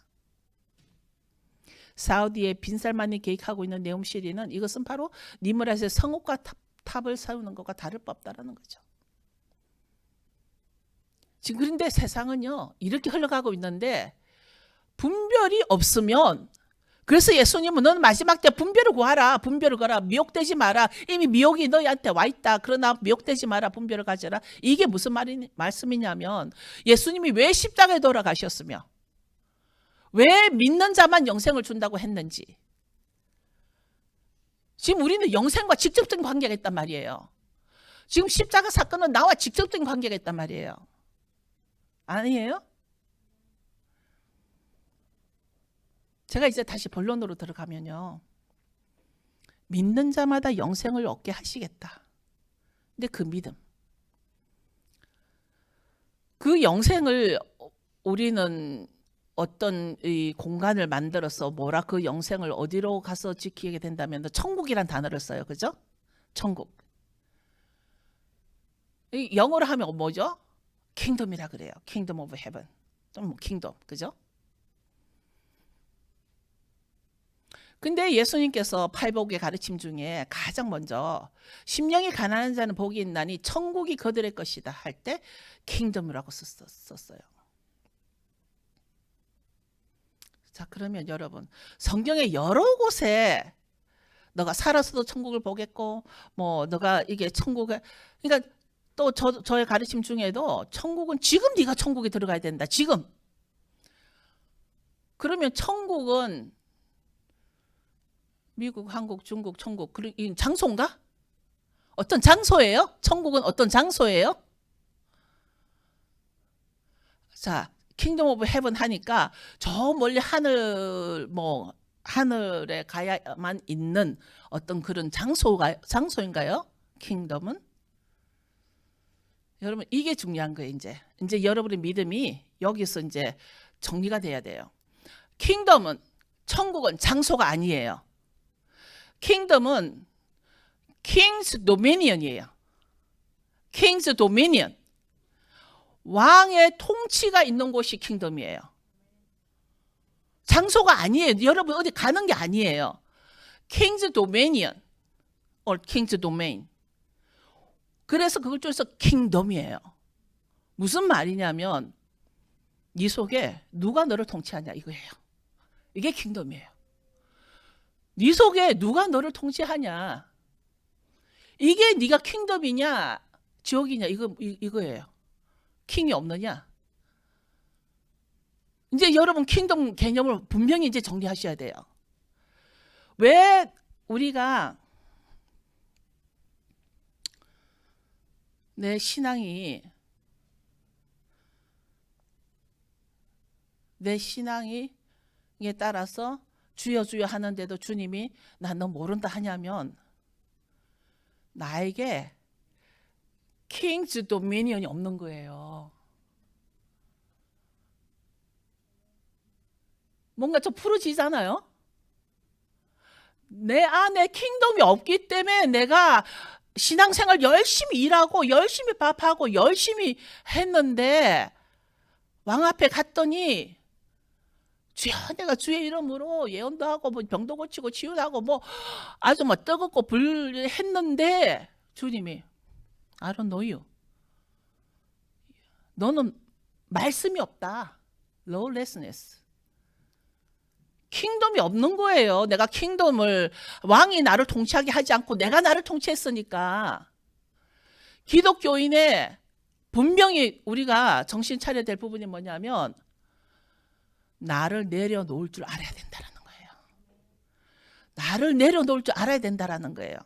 사우디의 빈살만이 계획하고 있는 네옴시리는 이것은 바로 니므랏의 성읍과 탑을 세우는 것과 다를 바 없다라는 거죠. 지금 그런데 세상은요 이렇게 흘러가고 있는데 분별이 없으면, 그래서 예수님은 너는 마지막 때 분별을 구하라. 분별을 거라. 미혹되지 마라. 이미 미혹이 너희한테 와 있다. 그러나 미혹되지 마라. 분별을 가져라. 이게 무슨 말씀이냐면 예수님이 왜 십자가에 돌아가셨으며 왜 믿는 자만 영생을 준다고 했는지. 지금 우리는 영생과 직접적인 관계가 있단 말이에요. 지금 십자가 사건은 나와 직접적인 관계가 있단 말이에요. 아니에요? 제가 이제 다시 본론으로 들어가면요. 믿는 자마다 영생을 얻게 하시겠다. 근데 그 믿음. 그 영생을 우리는 어떤 이 공간을 만들어서 그 영생을 어디로 가서 지키게 된다면 천국이란 단어를 써요. 그죠? 천국. 이 영어로 하면 뭐죠? 킹덤이라 그래요. 킹덤 오브 헤븐. 좀 킹덤. 그죠? 근데 예수님께서 팔복의 가르침 중에 가장 먼저 심령이 가난한 자는 복이 있나니 천국이 그들의 것이다 할 때 킹덤이라고 썼어요. 자, 그러면 여러분 성경의 여러 곳에 너가 살아서도 천국을 보겠고 너가 이게 천국에, 그러니까 또 저의 가르침 중에도 천국은 지금 네가 천국에 들어가야 된다. 지금. 그러면 천국은 미국, 한국, 중국, 천국, 이 장소인가? 어떤 장소예요? 천국은 어떤 장소예요? 자, 킹덤 오브 헤븐 하니까 저 멀리 하늘에 가야만 있는 어떤 그런 장소인가요? 킹덤은? 여러분 이게 중요한 거예요. 이제 여러분의 믿음이 여기서 이제 정리가 돼야 돼요. 킹덤은, 천국은 장소가 아니에요. 킹덤은 킹스 도미니언이에요. 킹스 도미니언. 왕의 통치가 있는 곳이 킹덤이에요. 장소가 아니에요. 여러분 어디 가는 게 아니에요. 킹스 도미니언 or 킹스 도메인. 그래서 그걸 줄여서 킹덤이에요. 무슨 말이냐면 네 속에 누가 너를 통치하냐 이거예요. 이게 킹덤이에요. 네 속에 누가 너를 통치하냐. 이게 네가 킹덤이냐 지옥이냐 이거예요. 킹이 없느냐. 이제 여러분 킹덤 개념을 분명히 이제 정리하셔야 돼요. 왜 우리가 내 신앙에 따라서 주여 주여 하는데도 주님이 나 너 모른다 하냐면 나에게 킹즈 도미니언이 없는 거예요. 뭔가 좀 풀어지잖아요. 내 안에 킹덤이 없기 때문에 내가 신앙생활 열심히 일하고 열심히 밥하고 열심히 했는데 왕 앞에 갔더니 주여 내가 주의 이름으로 예언도 하고 뭐 병도 고치고 치유도 하고 뭐 아주 뭐 뜨겁고 불했는데 주님이 I don't know you. 너는 말씀이 없다. lawlessness. 킹덤이 없는 거예요. 내가 킹덤을 왕이 나를 통치하게 하지 않고 내가 나를 통치했으니까. 기독교인의 분명히 우리가 정신 차려야 될 부분이 뭐냐면 나를 내려놓을 줄 알아야 된다는 거예요. 나를 내려놓을 줄 알아야 된다는 거예요.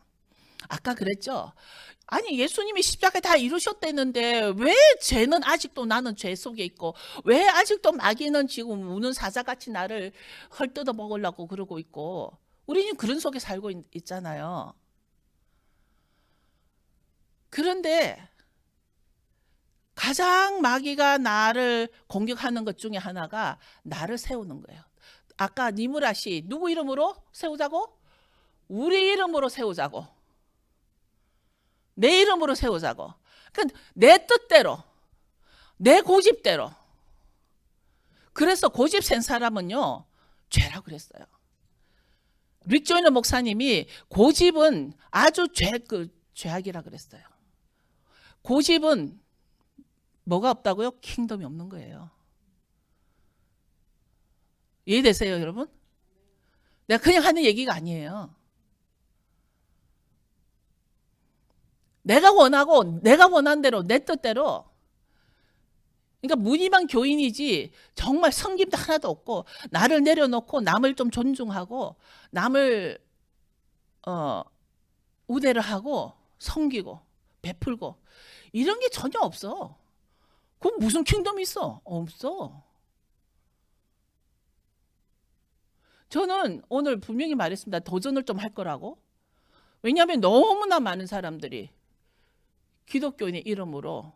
아까 그랬죠. 아니 예수님이 십자가 다 이루셨다는데 왜 죄는 아직도 나는 죄 속에 있고 왜 아직도 마귀는 지금 우는 사자같이 나를 헐뜯어 먹으려고 그러고 있고 우리는 그런 속에 살고 있잖아요. 그런데 가장 마귀가 나를 공격하는 것 중에 하나가 나를 세우는 거예요. 아까 니무라 씨 누구 이름으로 세우자고? 우리 이름으로 세우자고. 내 이름으로 세우자고. 그러니까 내 뜻대로, 내 고집대로. 그래서 고집 센 사람은요, 죄라고 그랬어요. 릭 조이너 목사님이 고집은 아주 죄악이라 그랬어요. 고집은 뭐가 없다고요? 킹덤이 없는 거예요. 이해되세요, 여러분? 내가 그냥 하는 얘기가 아니에요. 내가 원하고 내가 원한 대로 내 뜻대로 그러니까 무늬만 교인이지 정말 섬김도 하나도 없고 나를 내려놓고 남을 좀 존중하고 남을 우대를 하고 섬기고 베풀고 이런 게 전혀 없어. 그럼 무슨 킹덤이 있어? 없어. 저는 오늘 분명히 말했습니다. 도전을 좀 할 거라고. 왜냐하면 너무나 많은 사람들이 기독교인의 이름으로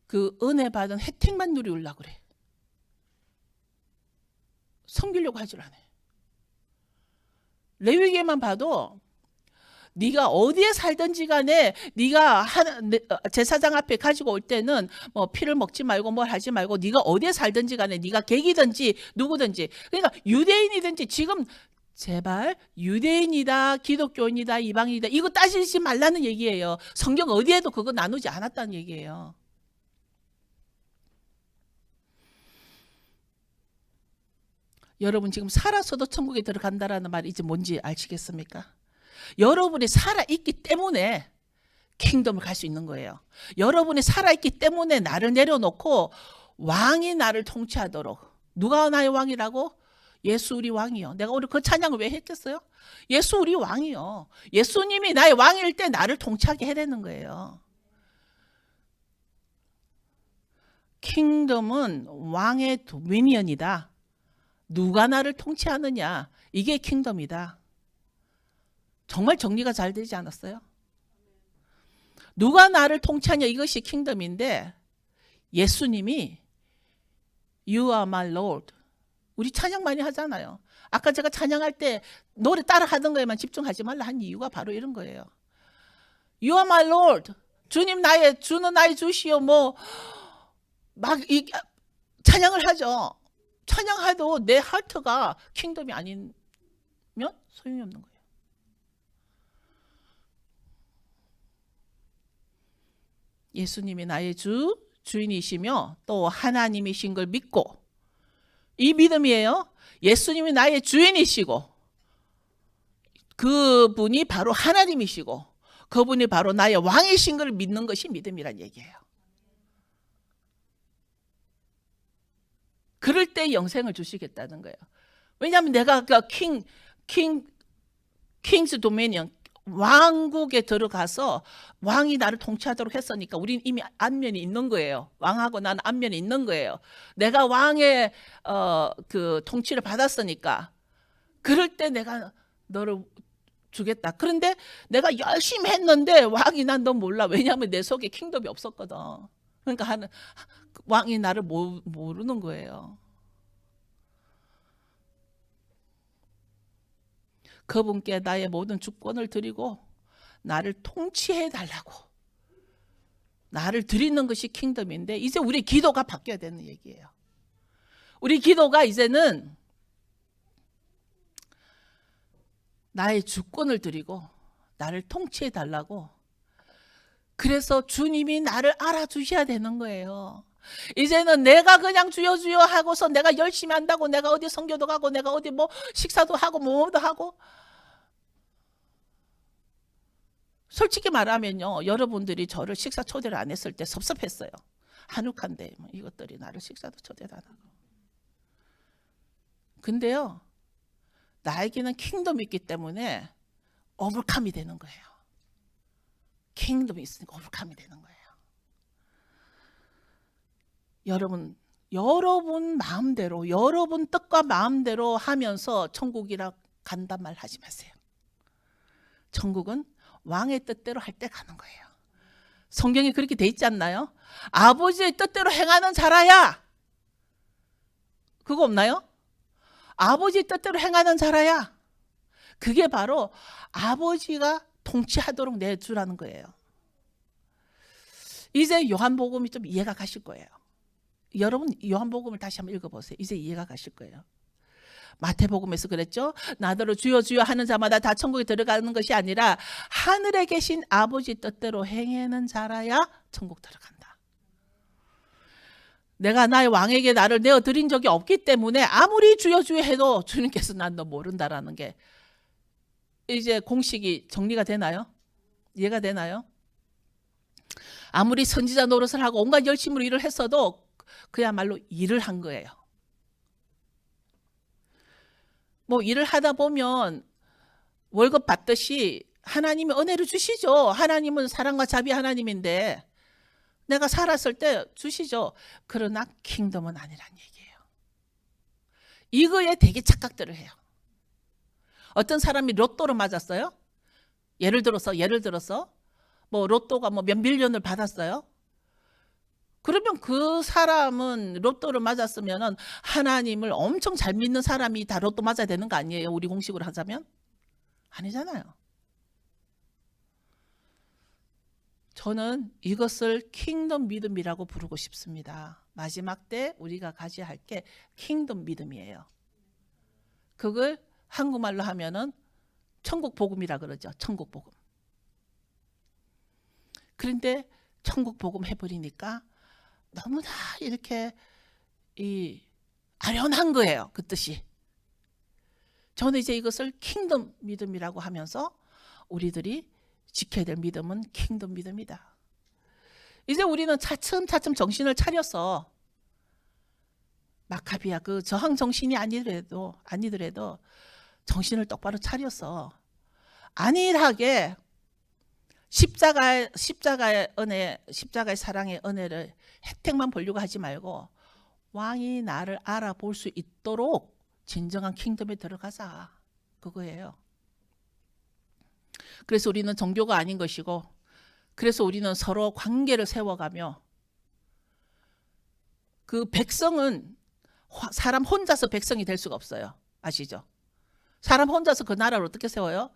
그 은혜 받은 혜택만 누리려고 그래. 섬기려고 하질 않아요. 레위기에만 봐도 네가 어디에 살든지 간에 네가 제사장 앞에 가지고 올 때는 뭐 피를 먹지 말고 뭘 하지 말고 네가 어디에 살든지 간에 네가 객이든지 누구든지 그러니까 유대인이든지 지금 제발 유대인이다 기독교인이다 이방인이다 이거 따지지 말라는 얘기예요. 성경 어디에도 그거 나누지 않았다는 얘기예요. 여러분 지금 살아서도 천국에 들어간다라는 말이 이제 뭔지 아시겠습니까? 여러분이 살아있기 때문에 킹덤을 갈 수 있는 거예요. 여러분이 살아있기 때문에 나를 내려놓고 왕이 나를 통치하도록. 누가 나의 왕이라고? 예수 우리 왕이요. 내가 오늘 그 찬양을 왜 했겠어요? 예수 우리 왕이요. 예수님이 나의 왕일 때 나를 통치하게 해내는 거예요. 킹덤은 왕의 도미니언이다. 누가 나를 통치하느냐. 이게 킹덤이다. 정말 정리가 잘 되지 않았어요? 누가 나를 통치하냐 이것이 킹덤인데 예수님이 You are my Lord. 우리 찬양 많이 하잖아요. 아까 제가 찬양할 때 노래 따라 하던 거에만 집중하지 말라 한 이유가 바로 이런 거예요. You are my Lord. 주님 주는 나의 주시오. 찬양을 하죠. 찬양해도 내 하트가 킹덤이 아니면 소용이 없는 거예요. 예수님이 나의 주인이시며 또 하나님이신 걸 믿고 이 믿음이에요. 예수님이 나의 주인이시고 그분이 바로 하나님이시고 그분이 바로 나의 왕이신 걸 믿는 것이 믿음이란 얘기예요. 그럴 때 영생을 주시겠다는 거예요. 왜냐하면 내가 킹스 도미니언 왕국에 들어가서 왕이 나를 통치하도록 했으니까 우리는 이미 안면이 있는 거예요. 왕하고 나는 안면이 있는 거예요. 내가 왕의 그 통치를 받았으니까 그럴 때 내가 너를 주겠다. 그런데 내가 열심히 했는데 왕이 난 너 몰라. 왜냐하면 내 속에 킹덤이 없었거든. 그러니까 왕이 나를 모르는 거예요. 그분께 나의 모든 주권을 드리고 나를 통치해 달라고 나를 드리는 것이 킹덤인데, 이제 우리 기도가 바뀌어야 되는 얘기예요. 우리 기도가 이제는 나의 주권을 드리고 나를 통치해 달라고, 그래서 주님이 나를 알아주셔야 되는 거예요. 이제는 내가 그냥 주여 주여 하고서 내가 열심히 한다고 내가 어디 선교도 가고 내가 어디 뭐 식사도 하고 뭐도 하고, 솔직히 말하면요, 여러분들이 저를 식사 초대를 안 했을 때 섭섭했어요. 한욱한데 뭐 이것들이 나를 식사도 초대를 안 하고. 근데요, 나에게는 킹덤이 있기 때문에 오버컴이 되는 거예요. 킹덤이 있으니까 오버컴이 되는 거예요. 여러분 마음대로, 여러분 뜻과 마음대로 하면서 천국이라 간단 말 하지 마세요. 천국은 왕의 뜻대로 할 때 가는 거예요. 성경에 그렇게 돼 있지 않나요? 아버지의 뜻대로 행하는 자라야. 그거 없나요? 아버지의 뜻대로 행하는 자라야. 그게 바로 아버지가 통치하도록 내주라는 거예요. 이제 요한복음이 좀 이해가 가실 거예요. 여러분 요한복음을 다시 한번 읽어보세요. 이제 이해가 가실 거예요. 마태복음에서 그랬죠. 나더러 주여 주여 하는 자마다 다 천국에 들어가는 것이 아니라 하늘에 계신 아버지 뜻대로 행하는 자라야 천국 들어간다. 내가 나의 왕에게 나를 내어드린 적이 없기 때문에 아무리 주여 주여 해도 주님께서 난 너 모른다라는 게 이제 공식이 정리가 되나요? 이해가 되나요? 아무리 선지자 노릇을 하고 온갖 열심으로 일을 했어도 그야말로 일을 한 거예요. 뭐 일을 하다 보면 월급 받듯이 하나님이 은혜를 주시죠. 하나님은 사랑과 자비 하나님인데 내가 살았을 때 주시죠. 그러나 킹덤은 아니란 얘기예요. 이거에 되게 착각들을 해요. 어떤 사람이 로또를 맞았어요. 예를 들어서 뭐 로또가 뭐 몇 밀리언을 받았어요. 그러면 그 사람은 로또를 맞았으면 하나님을 엄청 잘 믿는 사람이 다 로또 맞아야 되는 거 아니에요? 우리 공식으로 하자면? 아니잖아요. 저는 이것을 킹덤 믿음이라고 부르고 싶습니다. 마지막 때 우리가 가져야 할 게 킹덤 믿음이에요. 그걸 한국말로 하면은 천국 복음이라 그러죠. 천국 복음. 그런데 천국 복음 해버리니까 너무나 이렇게 아련한 거예요. 그 뜻이. 저는 이제 이것을 킹덤 믿음이라고 하면서 우리들이 지켜야 될 믿음은 킹덤 믿음이다. 이제 우리는 차츰차츰 정신을 차려서 마카비아 그 저항 정신이 아니더라도 정신을 똑바로 차려서 안일하게 십자가의 은혜, 십자가의 사랑의 은혜를 혜택만 보려고 하지 말고 왕이 나를 알아볼 수 있도록 진정한 킹덤에 들어가자. 그거예요. 그래서 우리는 종교가 아닌 것이고, 그래서 우리는 서로 관계를 세워가며, 그 백성은 사람 혼자서 백성이 될 수가 없어요. 아시죠? 사람 혼자서 그 나라를 어떻게 세워요?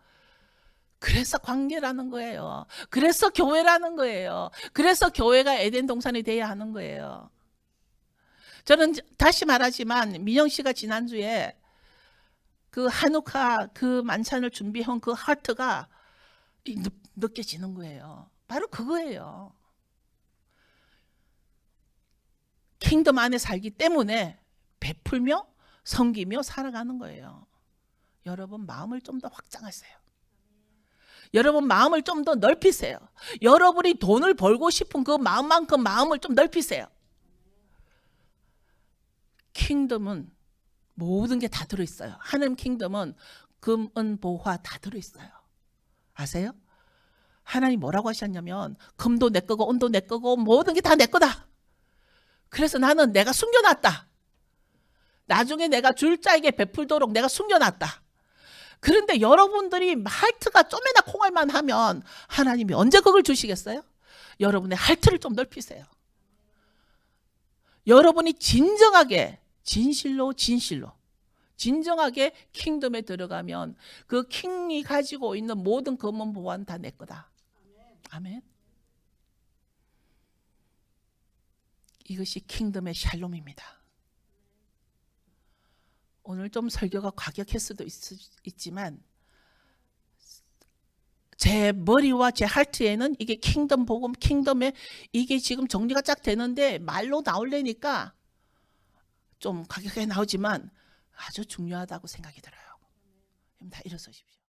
그래서 관계라는 거예요. 그래서 교회라는 거예요. 그래서 교회가 에덴 동산이 돼야 하는 거예요. 저는 다시 말하지만 민영 씨가 지난주에 그 한우카 그 만찬을 준비한 그 하트가 느껴지는 거예요. 바로 그거예요. 킹덤 안에 살기 때문에 베풀며 섬기며 살아가는 거예요. 여러분 마음을 좀 더 확장하세요. 여러분 마음을 좀 더 넓히세요. 여러분이 돈을 벌고 싶은 그 마음만큼 마음을 좀 넓히세요. 킹덤은 모든 게 다 들어있어요. 하나님 킹덤은 금, 은, 보화 다 들어있어요. 아세요? 하나님 뭐라고 하셨냐면 금도 내 거고 은도 내 거고 모든 게 다 내 거다. 그래서 나는 내가 숨겨놨다. 나중에 내가 줄 자에게 베풀도록 내가 숨겨놨다. 그런데 여러분들이 할트가 좀이나 콩알만 하면 하나님이 언제 그걸 주시겠어요? 여러분의 할트를 좀 넓히세요. 여러분이 진정하게 진실로 진정하게 킹덤에 들어가면 그 킹이 가지고 있는 모든 검은 보안 다 내 거다. 아멘. 이것이 킹덤의 샬롬입니다. 오늘 좀 설교가 과격할 수도 있지만 제 머리와 제 하트에는 이게 킹덤 복음, 킹덤에 이게 지금 정리가 쫙 되는데 말로 나오려니까 좀 과격하게 나오지만 아주 중요하다고 생각이 들어요. 다 일어서십시오.